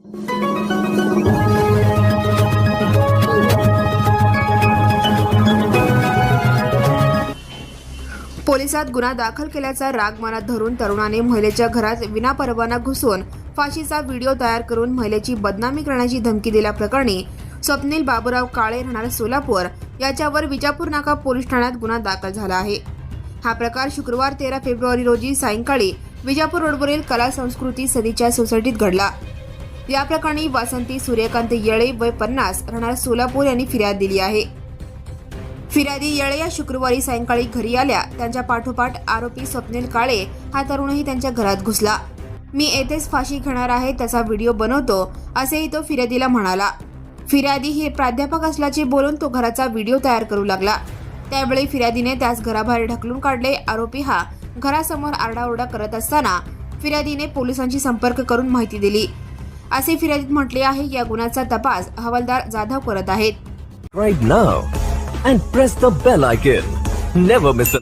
पोलिसात गुन्हा दाखल केल्याचा राग मनात धरून तरुणाने महिलेच्या घरात विनापरवाना घुसून फाशीचा व्हिडिओ तयार करून महिलेची बदनामी करण्याची धमकी दिल्याप्रकरणी स्वप्नील बाबूराव काळे राहणार सोलापूर याच्यावर विजापूर नाका पोलीस ठाण्यात गुन्हा दाखल झाला आहे। हा प्रकार शुक्रवार 13 फेब्रुवारी रोजी सायंकाळी विजापूर रोडवरील कला संस्कृती सदीच्या सोसायटीत घडला। या प्रकरणी वासंती सूर्यकांत येळे वय 50 राहणार सोलापूर यांनी फिर्याद दिली आहे। फिर्यादी येळे या शुक्रवारी सायंकाळी घरी आल्या। त्यांच्या पाठोपाठ आरोपी स्वप्नील काळे हा तरुणही त्यांच्या घरात घुसला। मी येथेच फाशी घेणार आहे, त्याचा व्हिडिओ बनवतो असेही तो फिर्यादीला म्हणाला। फिर्यादी हे प्राध्यापक असल्याचे बोलून तो घराचा व्हिडिओ तयार करू लागला। त्यावेळी फिर्यादीने त्यास घराबाहेर ढकलून काढले। आरोपी हा घरासमोर आरडाओरडा करत असताना फिर्यादीने पोलिसांशी संपर्क करून माहिती दिली असे फिर्यादीत म्हटले आहे। या गुन्ह्याचा तपास हवालदार जाधव करत आहेत। Right now and press the bell icon. Never miss an